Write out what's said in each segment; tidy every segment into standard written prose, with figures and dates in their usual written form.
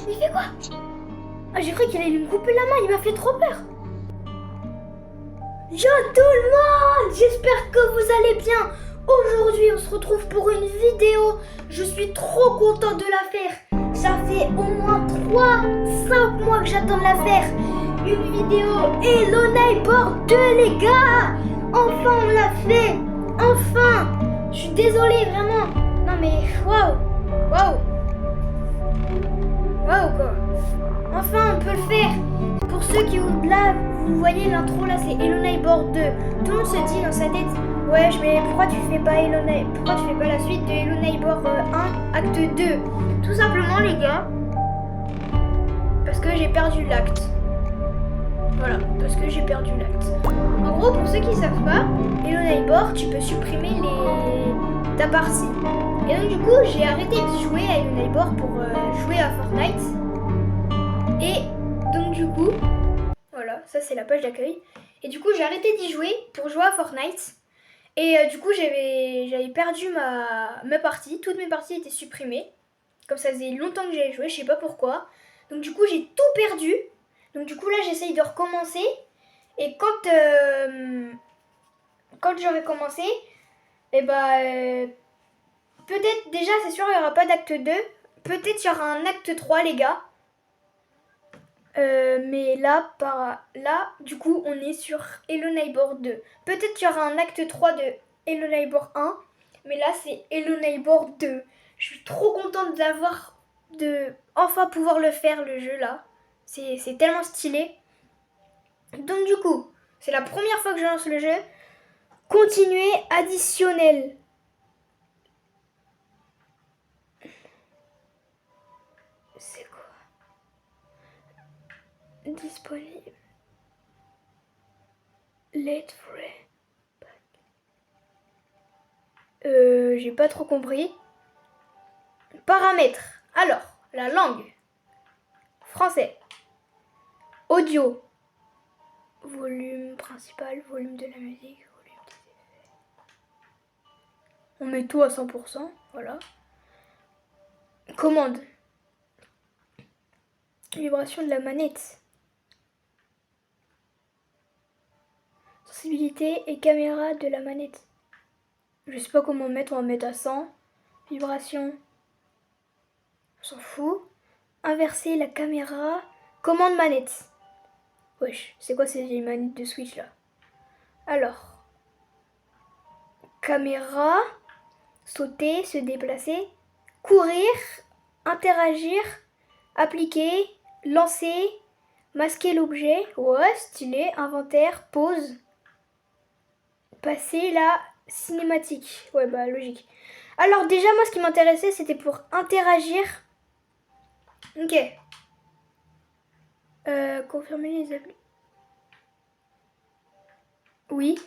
Il fait quoi? Ah, j'ai cru qu'il allait me couper la main, il m'a fait trop peur. Yo tout le monde, j'espère que vous allez bien. Aujourd'hui on se retrouve pour une vidéo. Je suis trop contente de la faire. Ça fait au moins 3-5 mois que j'attends de la faire. Une vidéo Hello Neighbor 2 les gars. Enfin on l'a fait. Enfin. Je suis désolée vraiment. Non mais waouh. Waouh quoi. Enfin on peut le faire. Pour ceux qui là, vous voyez l'intro là, c'est Hello Neighbor 2. Tout le monde se dit dans sa tête, ouais, mais pourquoi tu fais pas la suite de Hello Neighbor 1 acte 2? Tout simplement les gars, parce que j'ai perdu l'acte. Voilà, parce que j'ai perdu l'acte. En gros, pour ceux qui savent pas, Hello Neighbor, tu peux supprimer ta partie. Et donc du coup, j'ai arrêté de jouer à Hello Neighbor pour jouer à Fortnite. Et donc du coup, voilà, ça c'est la page d'accueil. Et du coup j'ai arrêté d'y jouer pour jouer à Fortnite. Et du coup j'avais perdu ma partie, toutes mes parties étaient supprimées. Comme ça faisait longtemps que j'avais joué, je sais pas pourquoi. Donc du coup j'ai tout perdu. Donc du coup là j'essaye de recommencer. Et quand j'aurai commencé, et peut-être déjà c'est sûr il n'y aura pas d'acte 2. Peut-être il y aura un acte 3 les gars. Mais là, du coup, on est sur Hello Neighbor 2. Peut-être qu'il y aura un acte 3 de Hello Neighbor 1, mais là, c'est Hello Neighbor 2. Je suis trop contente de enfin pouvoir le faire, le jeu, là. C'est tellement stylé. Donc, du coup, c'est la première fois que je lance le jeu. Continuer additionnel. C'est quoi? Disponible. Let's play. J'ai pas trop compris. Paramètres. Alors, la langue. Français. Audio. Volume principal, volume de la musique, volume des effets. On met tout à 100%, voilà. Commande. Vibration de la manette. Sensibilité et caméra de la manette. Je sais pas comment mettre, on va mettre à 100. Vibration. On s'en fout. Inverser la caméra. Commande manette. Wesh, c'est quoi ces vieilles manettes de Switch là? Alors. Caméra. Sauter, se déplacer. Courir. Interagir. Appliquer. Lancer. Masquer l'objet. Ouais, stylé. Inventaire. Pause. Passer la cinématique. Ouais, bah logique. Alors déjà, moi, ce qui m'intéressait, c'était pour interagir. Ok. Confirmer les applis. Oui.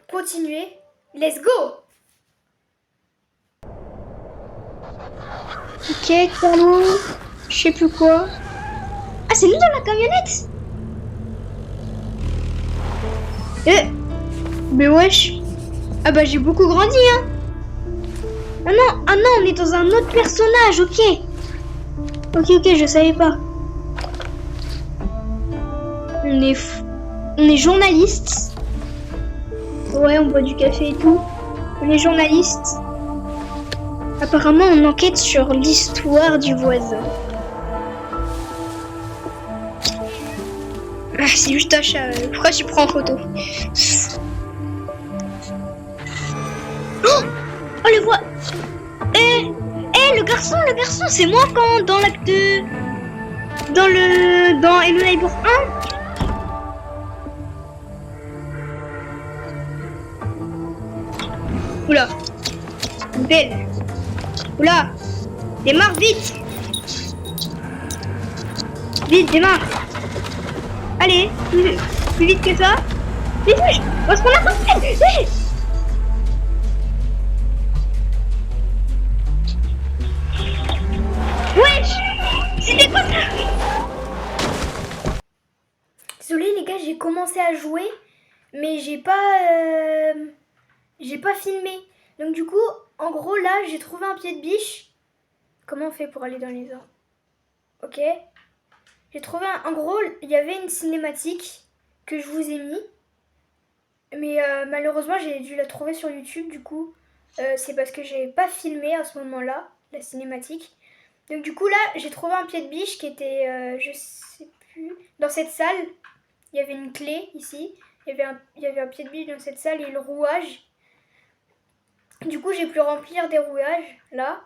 Continuer. Let's go. Ok, Carlo. Je sais plus quoi. Ah, c'est nous dans la camionnette. Mais wesh. Ah bah j'ai beaucoup grandi hein. Ah non, on est dans un autre personnage, ok. Ok, je savais pas. On est journaliste. Ouais, on boit du café et tout. On est journaliste. Apparemment, on enquête sur l'histoire du voisin. Ah, c'est juste un chat. Pourquoi tu prends en photo? Oh, le voix. Le garçon, c'est moi quand dans l'acte dans Hello Neighbor 1. Oula. Belle. Oula. Démarre vite. Vite, démarre. Allez, plus vite que ça. Vite, parce qu'on a fait. Wesh, c'était quoi ça? Désolée les gars, j'ai commencé à jouer, mais j'ai pas filmé. Donc du coup, en gros, là, j'ai trouvé un pied de biche. Comment on fait pour aller dans les arbres? Ok. J'ai trouvé en gros, il y avait une cinématique que je vous ai mis. Mais malheureusement, j'ai dû la trouver sur YouTube, du coup. C'est parce que j'avais pas filmé à ce moment-là, la cinématique. Donc du coup, là, j'ai trouvé un pied de biche qui était, je sais plus, dans cette salle. Il y avait une clé ici. Il y avait un pied de biche dans cette salle et le rouage. Du coup, j'ai pu remplir des rouages, là.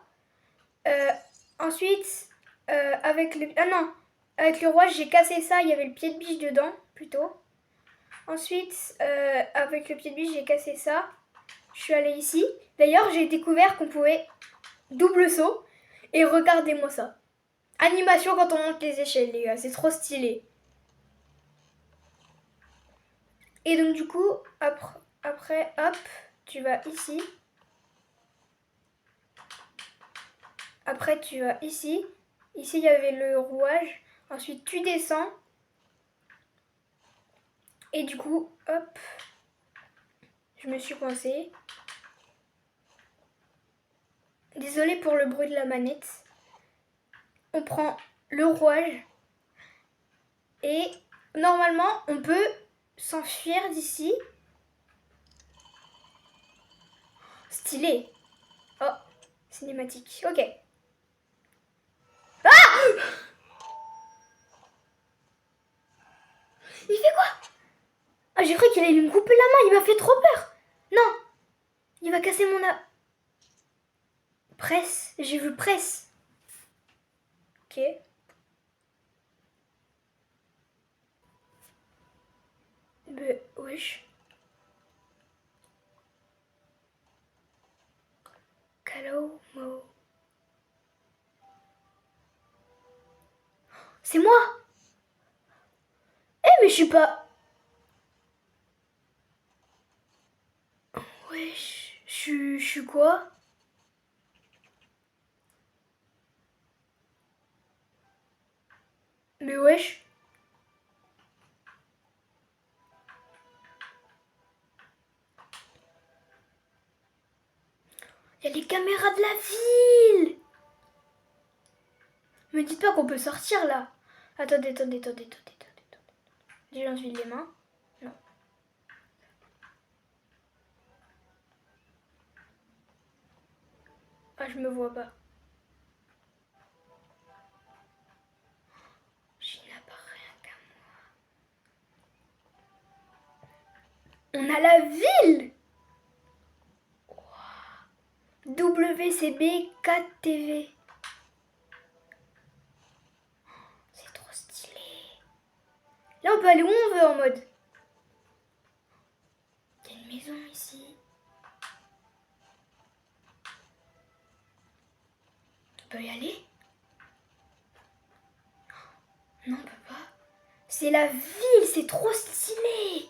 Ensuite, avec le... Ah non, avec le rouage, j'ai cassé ça. Il y avait le pied de biche dedans, plutôt. Ensuite, avec le pied de biche, j'ai cassé ça. Je suis allée ici. D'ailleurs, j'ai découvert qu'on pouvait double saut. Et regardez-moi ça. Animation quand on monte les échelles, les gars. C'est trop stylé. Et donc, du coup, après, hop, tu vas ici. Après, tu vas ici. Ici, il y avait le rouage. Ensuite, tu descends. Et du coup, hop, je me suis coincée. Désolée pour le bruit de la manette. On prend le rouage. Et normalement, on peut s'enfuir d'ici. Stylé. Oh, cinématique. Ok. Ah! Il fait quoi? Ah, j'ai cru qu'il allait me couper la main. Il m'a fait trop peur. Non. Il va casser mon... Presse. J'ai vu presse. Ok. Wesh. Calo Mo. C'est moi. Eh, mais je suis pas... Wesh. Je suis quoi? Mais wesh. Il y a les caméras de la ville. Me dites pas qu'on peut sortir là. Attendez. Déjà, on se vide les mains. Non. Ah, je me vois pas. Je n'apparais qu'à moi. On a la ville. WCB 4TV. C'est trop stylé. Là, on peut aller où on veut en mode. Il y a une maison ici. On peut y aller? Non, on peut pas. C'est la ville, c'est trop stylé.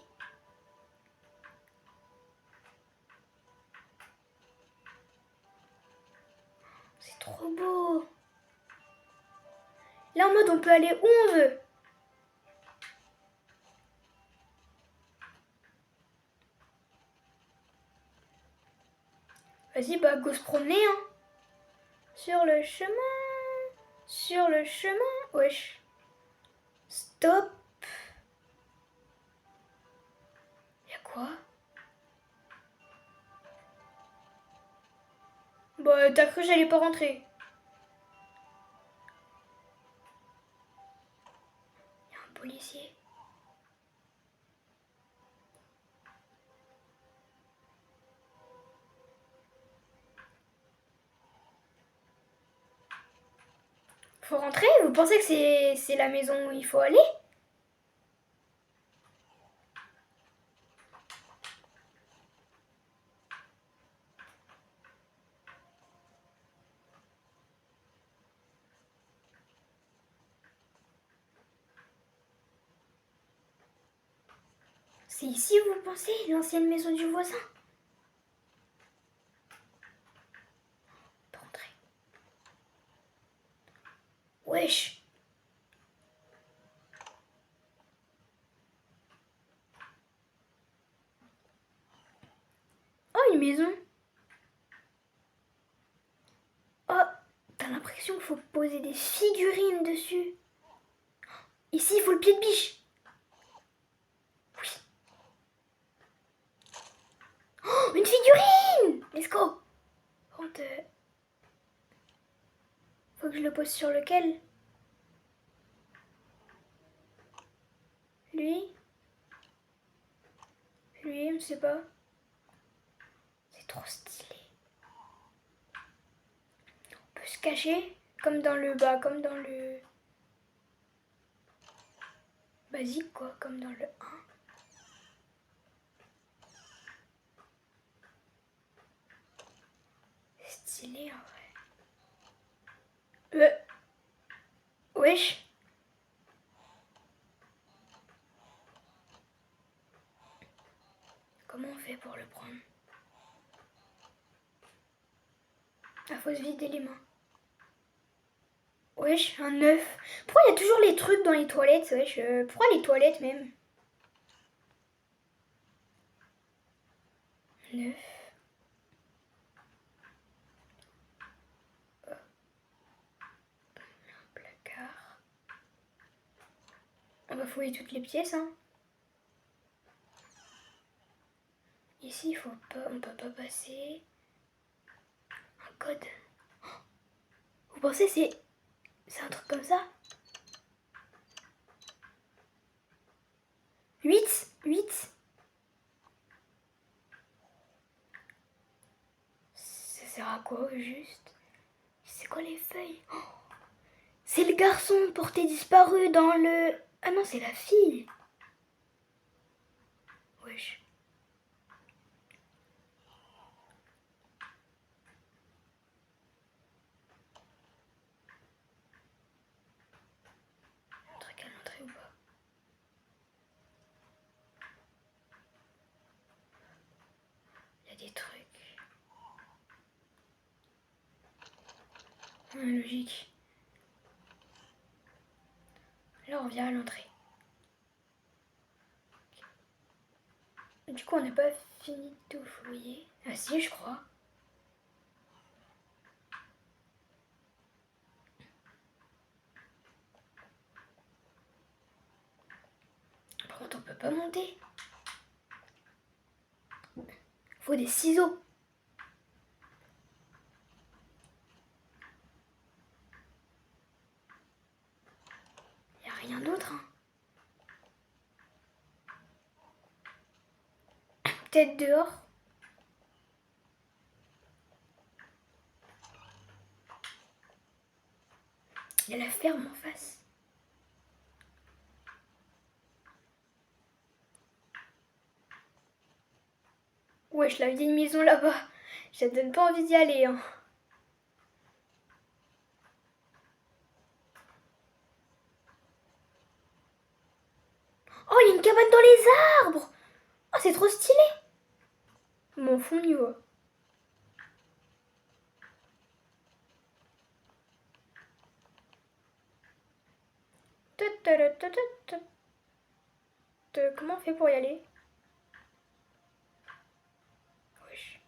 C'est trop beau. Là, en mode, on peut aller où on veut. Vas-y, bah, go se promener, hein. Sur le chemin. Wesh. Stop. Y'a quoi? Bah, t'as cru que j'allais pas rentrer. Y'a un policier. Faut rentrer? Vous pensez que c'est la maison où il faut aller? C'est ici, vous pensez, l'ancienne maison du voisin? On peut rentrer. Wesh. Oh, une maison. l'impression qu'il faut poser des figurines dessus. Ici, il faut le pied de biche. Oui. Oh, une figurine! Let's go! Faut que je le pose sur lequel? Lui? Lui, je sais pas. C'est trop stylé. On peut se cacher comme dans le bas, comme dans le basique quoi, comme dans le 1. Stylé en vrai. Wesh. Comment on fait pour le prendre? Ah, faut se vider les mains. Wesh, un œuf. Pourquoi il y a toujours les trucs dans les toilettes? Wesh, pourquoi les toilettes même? Un œuf. Un placard. On va fouiller toutes les pièces, hein. Ici, il faut pas, on peut pas passer. Un code. Vous pensez c'est un truc comme ça? 8. Ça sert à quoi au juste? C'est quoi les feuilles? Oh, c'est le garçon porté disparu dans le... Ah non, c'est la fille. Wesh. Un truc à l'entrée ou pas? Il y a des trucs. Logique. Là, on vient à l'entrée. Du coup, on n'a pas fini de tout fouiller. Ah si, je crois. Par contre, on peut pas monter. Faut des ciseaux. Y a rien d'autre, hein. Peut-être dehors. Il y a la ferme en face. Wesh, la vieille maison là-bas. Ça donne pas envie d'y aller, hein. Oh, il y a une cabane dans les arbres. Oh, c'est trop stylé. Mon fond, on y va. Comment on fait pour y aller? Wesh.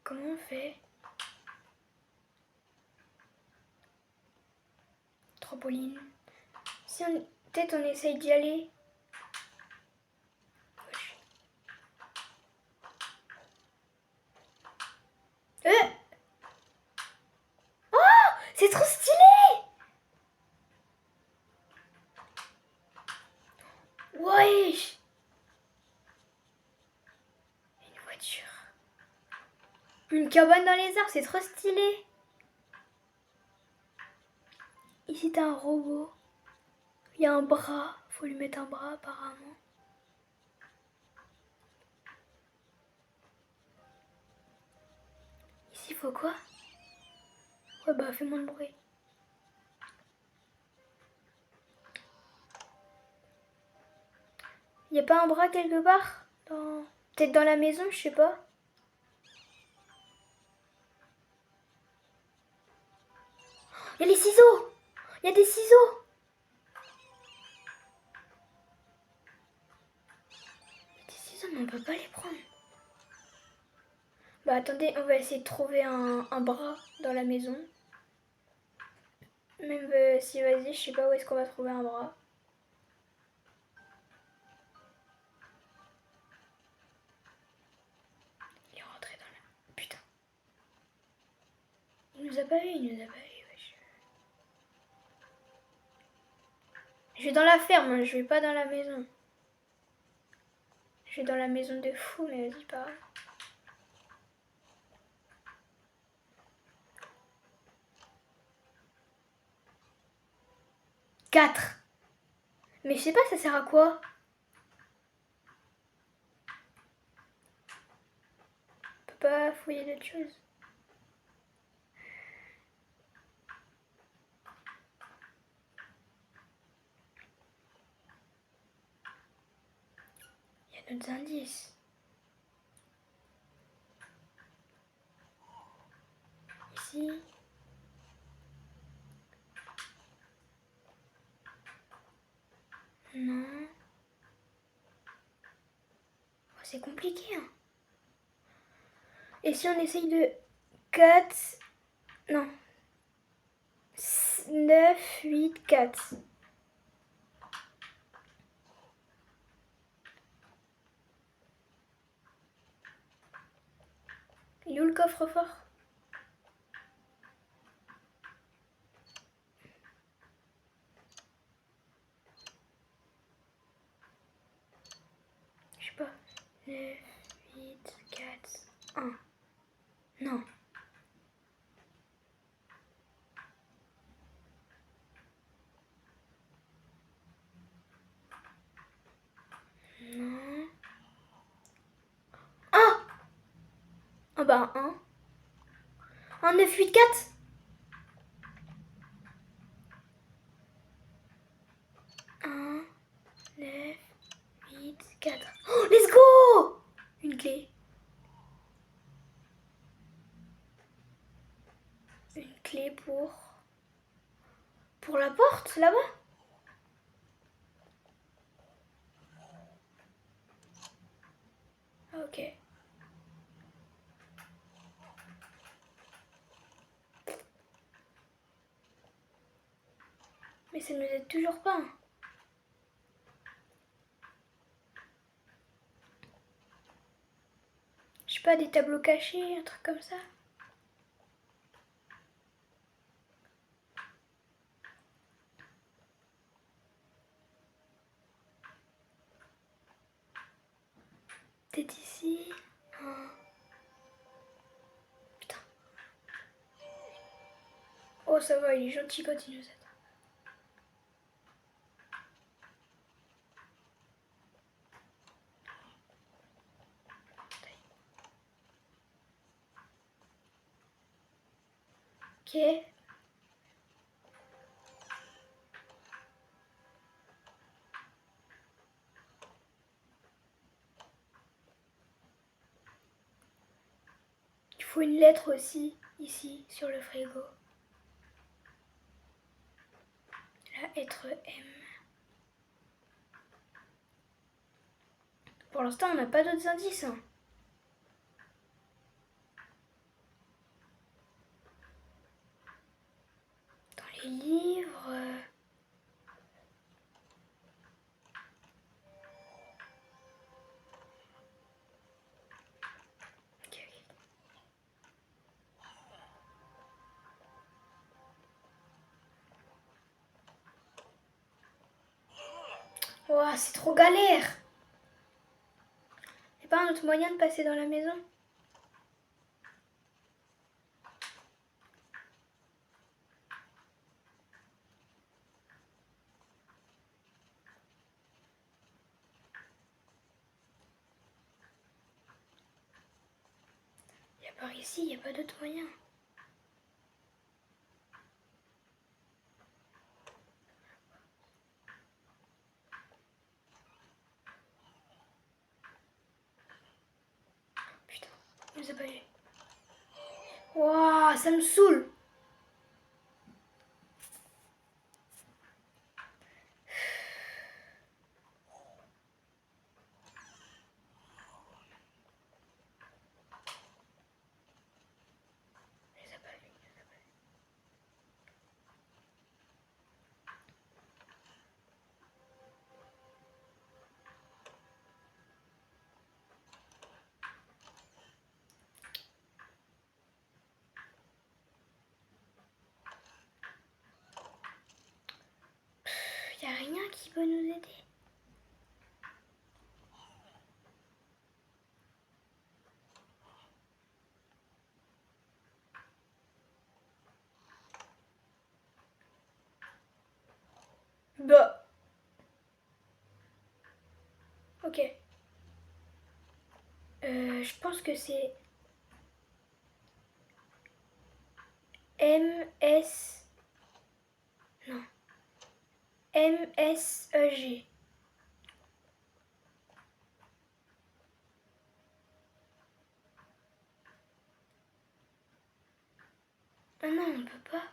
Comment on fait? Trampoline. Si on... Peut-être on essaye d'y aller. Wesh. Oh, c'est trop stylé. Wesh. Une voiture. Une cabane dans les arbres, c'est trop stylé. Ici, t'as un robot. Il y a un bras. Faut lui mettre un bras, apparemment. Ici, faut quoi? Ouais, bah, fais moins de bruit. Y a pas un bras quelque part? Peut-être dans la maison, je sais pas. Y a les ciseaux! Y a des ciseaux! mais on peut pas les prendre. Bah attendez, on va essayer de trouver un bras dans la maison. Même si, vas-y, je sais pas où est-ce qu'on va trouver un bras. Il est rentré dans la... Putain. Il nous a pas vu, wesh. Je vais dans la ferme, hein, je vais pas dans la maison. Je vais dans la maison de fou, mais vas-y, pas grave. Quatre. Mais je sais pas, ça sert à quoi? On peut pas fouiller d'autres choses. Il y a d'autres indices. Ici. Non. Oh, c'est compliqué, hein. Et si on essaye de 4... Non. 9, 8, 4. Il est où le coffre-fort? Je sais pas. 9, 8, 4, 1. Non. Non. Ah! Ah bah 1. 1, 9, 8, 4. Un, 9, 8, 4. Oh, let's go! Une clé. Une clé pour la porte, là-bas. Ok. Mais ça ne nous aide toujours pas. Je sais pas, des tableaux cachés, un truc comme ça. Peut-être ici. Oh. Putain. Oh, ça va, il est gentil quand il nous aide. Ok. Il faut une lettre aussi, ici, sur le frigo. La lettre M. Pour l'instant, on n'a pas d'autres indices. Hein. Dans les livres... Ok, ok. Ouah, c'est trop galère. Y'a pas un autre moyen de passer dans la maison? Et à part ici, il n'y a pas d'autre moyen. Putain, il nous a pas vu. Waouh, ça me saoule. qui peut nous aider? Bah. Ok. Je pense que c'est MS. Non. MSEG. Ah non, on peut pas.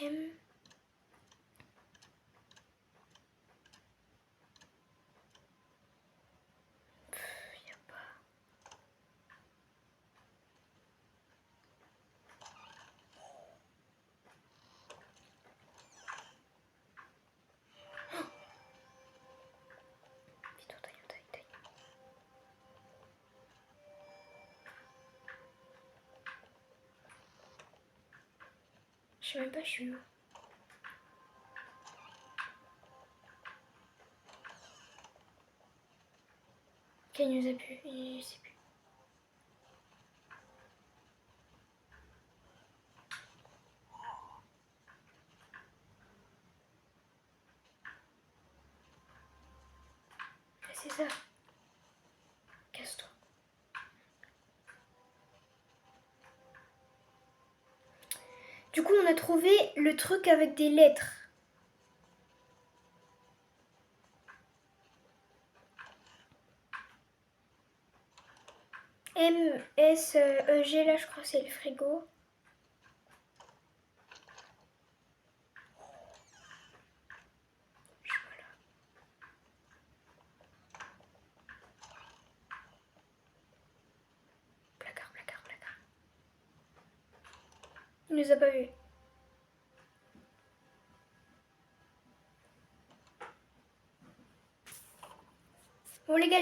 M. Y a pas. Vite, on taille, on taille, taille. Je sais même pas, je suis où. Ok, il nous a pu, il sait plus. Ah, c'est ça. Casse-toi. Du coup, on a trouvé le truc avec des lettres. MSEG, là, je crois que c'est le frigo. Voilà. Placard, placard, placard. Il nous a pas vus. Bon les gars,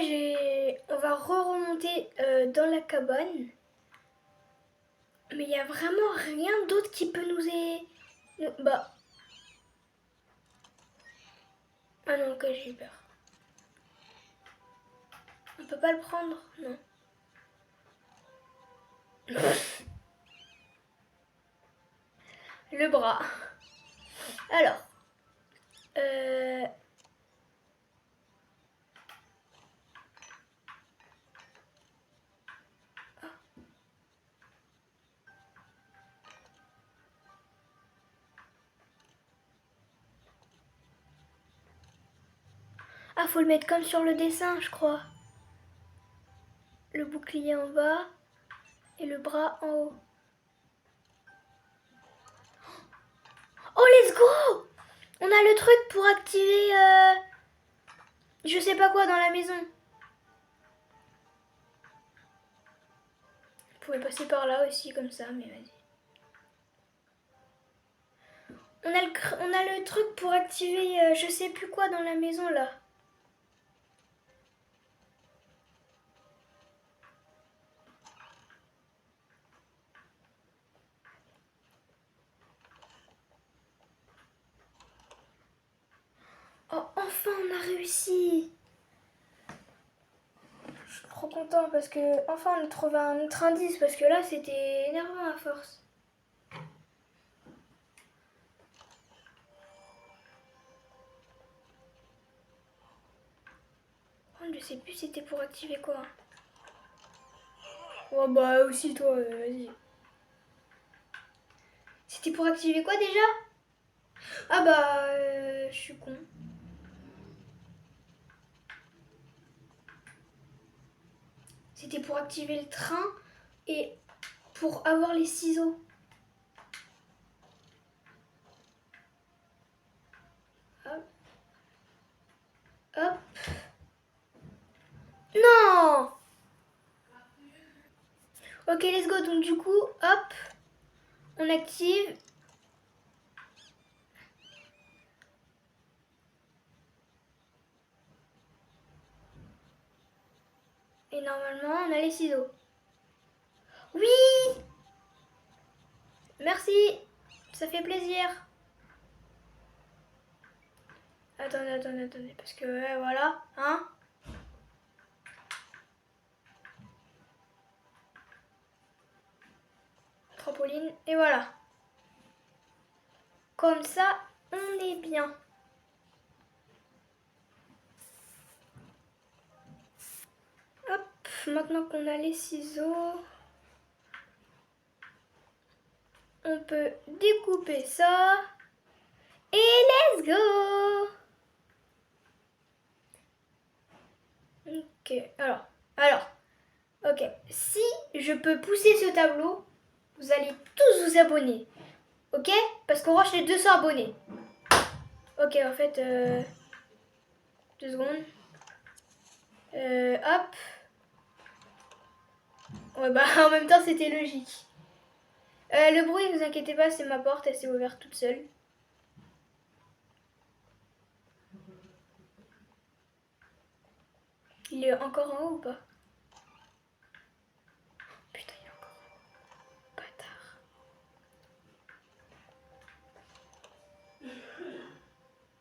on va remonter dans la cabane. Mais il n'y a vraiment rien d'autre qui peut nous aider. Bah. Ah non, ok, j'ai eu peur. On peut pas le prendre? Non. Le bras. Alors. Ah, faut le mettre comme sur le dessin, je crois. Le bouclier en bas et le bras en haut. Oh, let's go! On a le truc pour activer je sais pas quoi dans la maison. Vous pouvez passer par là aussi comme ça, mais vas-y. On a le truc pour activer je sais plus quoi dans la maison là. Oh, enfin on a réussi! Je suis trop content parce que enfin on a trouvé un autre indice parce que là c'était énervant à force. Oh, je sais plus c'était pour activer quoi. Oh bah aussi toi, vas-y. C'était pour activer quoi déjà? Ah bah je suis con. C'était pour activer le train et pour avoir les ciseaux. Hop. Hop. Non! Ok, let's go. Donc du coup, hop, on active. Et normalement, on a les ciseaux. Oui! Merci, ça fait plaisir. Attendez, parce que voilà, hein. Trampoline, et voilà. Comme ça, on est bien. Hop, maintenant qu'on a les ciseaux, on peut découper ça. Et let's go! Ok, ok. Si je peux pousser ce tableau, vous allez tous vous abonner. Ok? Parce qu'on rush les 200 abonnés. Ok, en fait, 2 secondes. Hop. Ouais, bah en même temps, c'était logique. Le bruit, vous inquiétez pas, c'est ma porte, elle s'est ouverte toute seule. Il est encore en haut ou pas? Putain, il est encore en haut. Bâtard.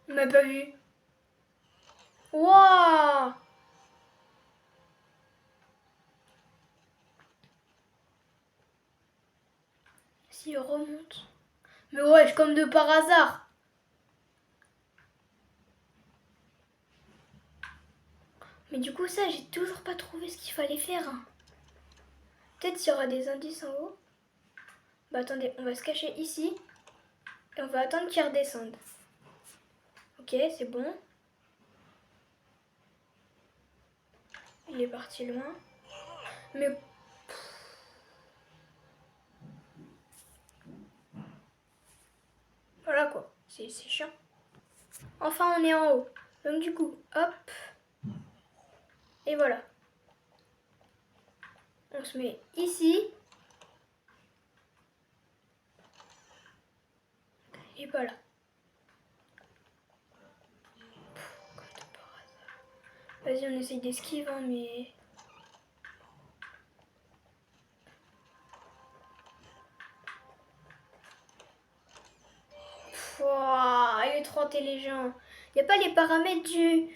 Il m'a pas vu. Wouah! S'il remonte. Mais ouais, comme de par hasard. Mais du coup, ça, j'ai toujours pas trouvé ce qu'il fallait faire. Hein. Peut-être qu'il y aura des indices en haut. Bah attendez, on va se cacher ici. Et on va attendre qu'il redescende. Ok, c'est bon. Il est parti loin. Mais... Voilà quoi, c'est chiant. Enfin, on est en haut. Donc du coup, hop. Et voilà. On se met ici. Et voilà. Vas-y, on essaye d'esquive, hein, mais... Pouah, il est trop intelligent. Il n'y a pas les paramètres du...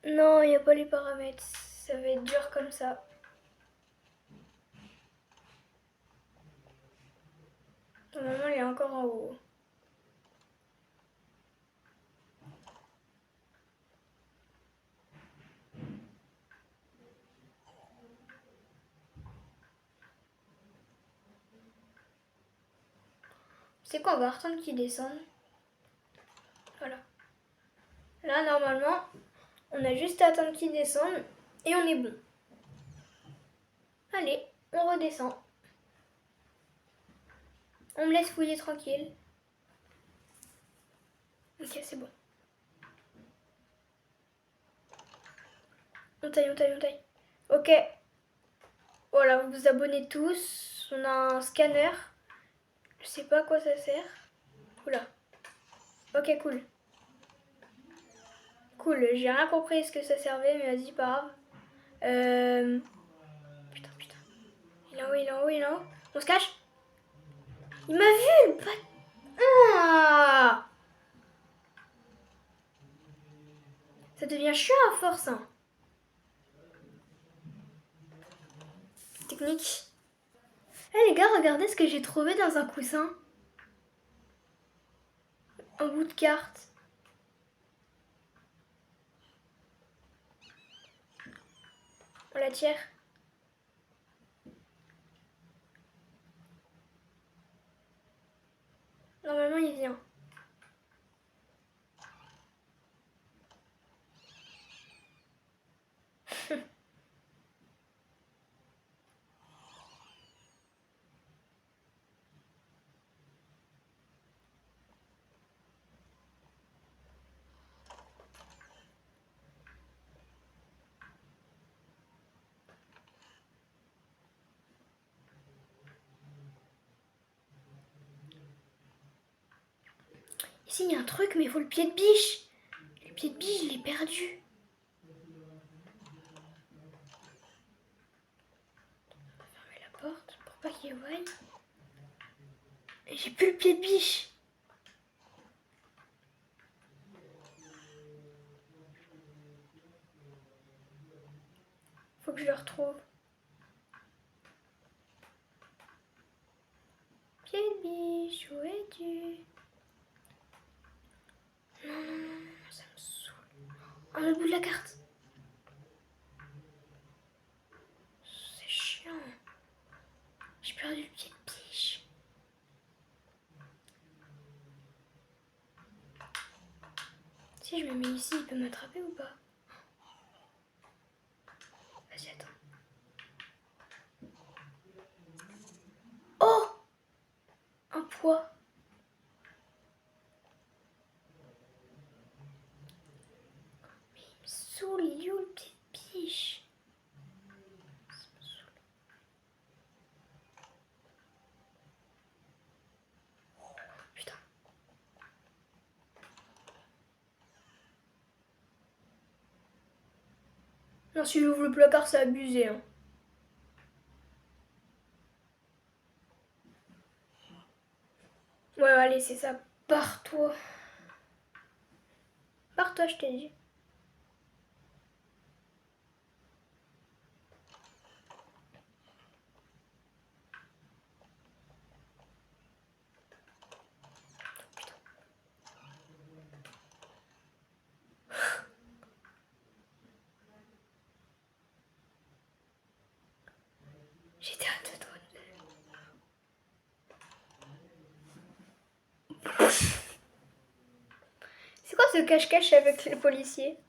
Non, il n'y a pas les paramètres. Ça va être dur comme ça. Normalement, il est encore en haut. C'est quoi, on va attendre qu'il descende. Voilà. Là, normalement, on a juste à attendre qu'il descende et on est bon. Allez, on redescend. On me laisse fouiller tranquille. Ok, c'est bon. On taille. Ok. Voilà, vous vous abonnez tous. On a un scanner. Je sais pas à quoi ça sert. Oula. Ok, cool. Cool, j'ai rien compris ce que ça servait, mais vas-y, pas grave. Putain. Il est en haut. On se cache? Il m'a vu, le Ah! Ça devient chiant à force, hein. Technique. Eh les gars, regardez ce que j'ai trouvé dans un coussin. Un bout de carte. On la tire. Normalement, il vient. Ici, il y a un truc, mais il faut le pied de biche. Le pied de biche, je l'ai perdu. On va fermer la porte pour pas Ok, ouais. J'ai plus le pied de biche. Faut que je le retrouve. Pied de biche, où es-tu? Non, non, non, ça me saoule. Ah, le bout de la carte. C'est chiant. J'ai perdu le pied de biche. Si je me mets ici, il peut m'attraper ou pas? Vas-y, attends. Oh! Un poids. Mais il me saoule, il est où le pied de biche? Ça me saoule. Putain. Non, si j'ouvre le placard, c'est abusé. Hein. Ouais, allez, c'est ça. Pars-toi. Pars-toi, je t'ai dit. J'étais à deux doigts. C'est quoi ce cache-cache avec les policiers?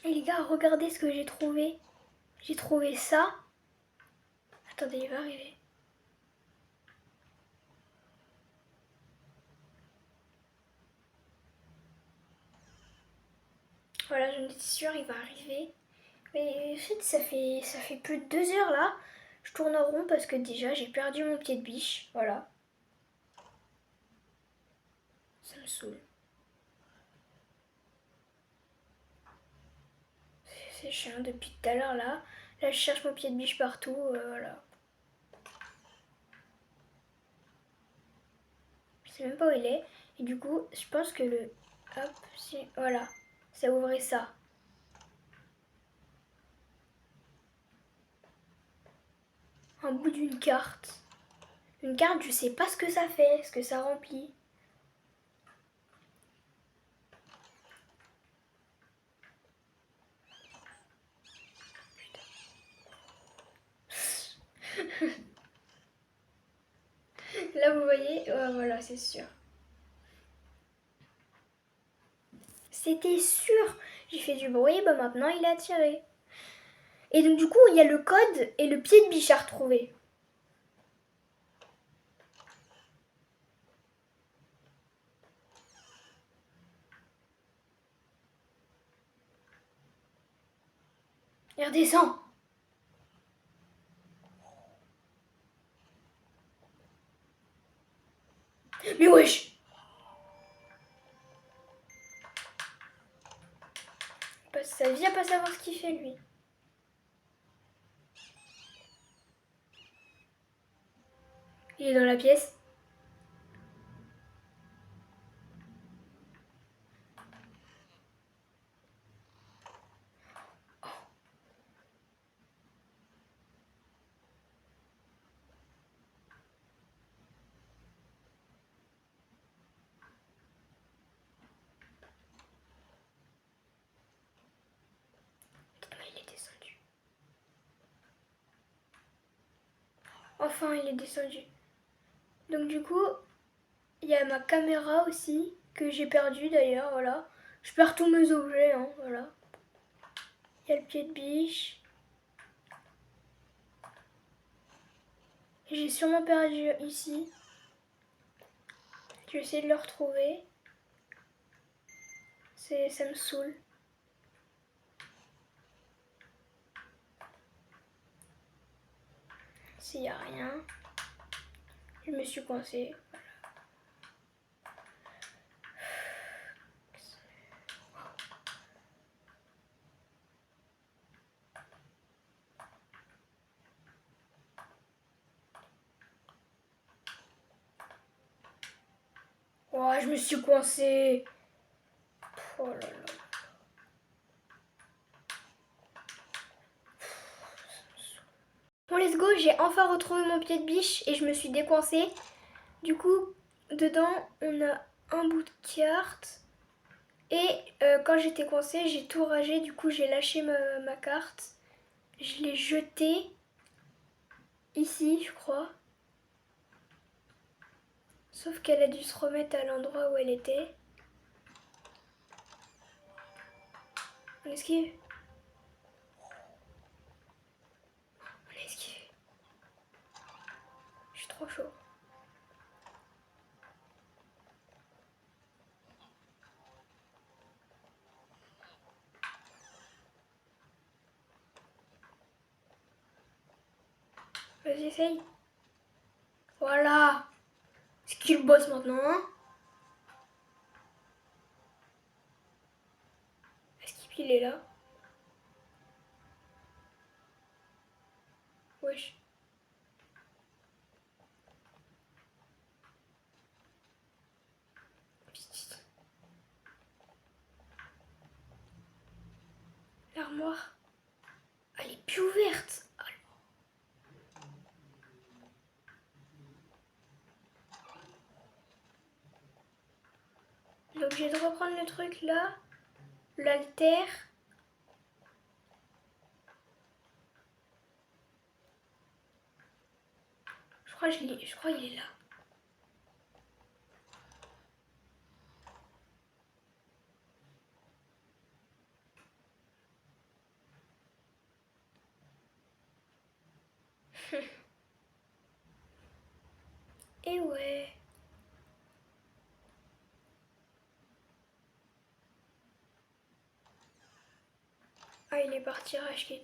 Et les gars, regardez ce que j'ai trouvé. J'ai trouvé ça. Attendez, il va arriver. Voilà, j'en étais sûre, il va arriver. Mais en fait, ça fait plus de 2 heures là. Je tourne en rond parce que déjà, j'ai perdu mon pied de biche. Voilà. Ça me saoule. C'est chiant depuis tout à l'heure là. Là, je cherche mon pied de biche partout. Voilà. Je sais même pas où il est. Et du coup, je pense que le... Hop, si... Voilà. Ça ouvrait ça. Un bout d'une carte. Une carte, je sais pas ce que ça fait, ce que ça remplit. Là, vous voyez, voilà, c'est sûr. C'était sûr. J'ai fait du bruit, bah maintenant il a tiré. Et donc du coup, il y a le code et le pied de biche à retrouver. Il redescend. Mais wesh. Il passe sa vie à pas savoir ce qu'il fait lui. Il est dans la pièce. Il est descendu. Enfin, il est descendu. Donc du coup, il y a ma caméra aussi, que j'ai perdue d'ailleurs, voilà. Je perds tous mes objets, hein, voilà. Il y a le pied de biche. J'ai sûrement perdu ici. Je vais essayer de le retrouver. Ça me saoule. S'il n'y a rien, je me suis coincée. Oh, je me suis coincée. Oh là là. Bon, let's go, j'ai enfin retrouvé mon pied de biche et je me suis décoincée. Du coup, dedans, on a un bout de carte. Et quand j'étais coincée, j'ai tout ragé. Du coup, j'ai lâché ma carte. Je l'ai jetée ici, je crois. Sauf qu'elle a dû se remettre à l'endroit où elle était. On esquive. On esquive. Je suis trop chaud. Vas-y, essaye. Voilà. C'est qui le boss maintenant, hein? Est-ce qu'il est là? Wesh. L'armoire. Elle est plus ouverte. On est obligé de reprendre le truc là. L'altère. Je crois qu'il est là. Et ouais. Ah, il est parti rage quit.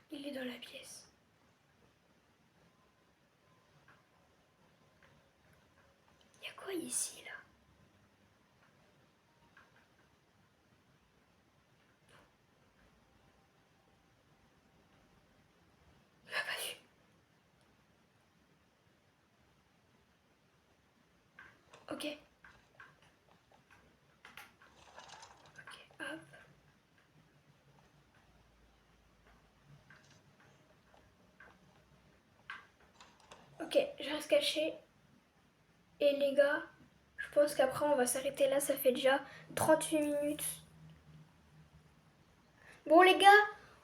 Il est dans la pièce. Il y a quoi ici là? Il m'a pas vu. Ok. Ok, hop. Ok, je reste caché. Et les gars, je pense qu'après on va s'arrêter là, ça fait déjà 38 minutes. Bon les gars,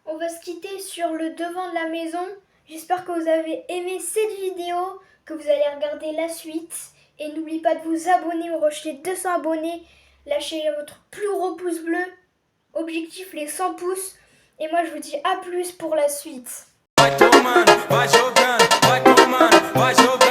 on va se quitter sur le devant de la maison. J'espère que vous avez aimé cette vidéo, que vous allez regarder la suite. Et n'oubliez pas de vous abonner, on rejeter 200 abonnés. Lâchez votre plus gros pouce bleu. Objectif les 100 pouces. Et moi je vous dis à plus pour la suite. Vai tomando, vai jogando, vai tomando, vai jogando.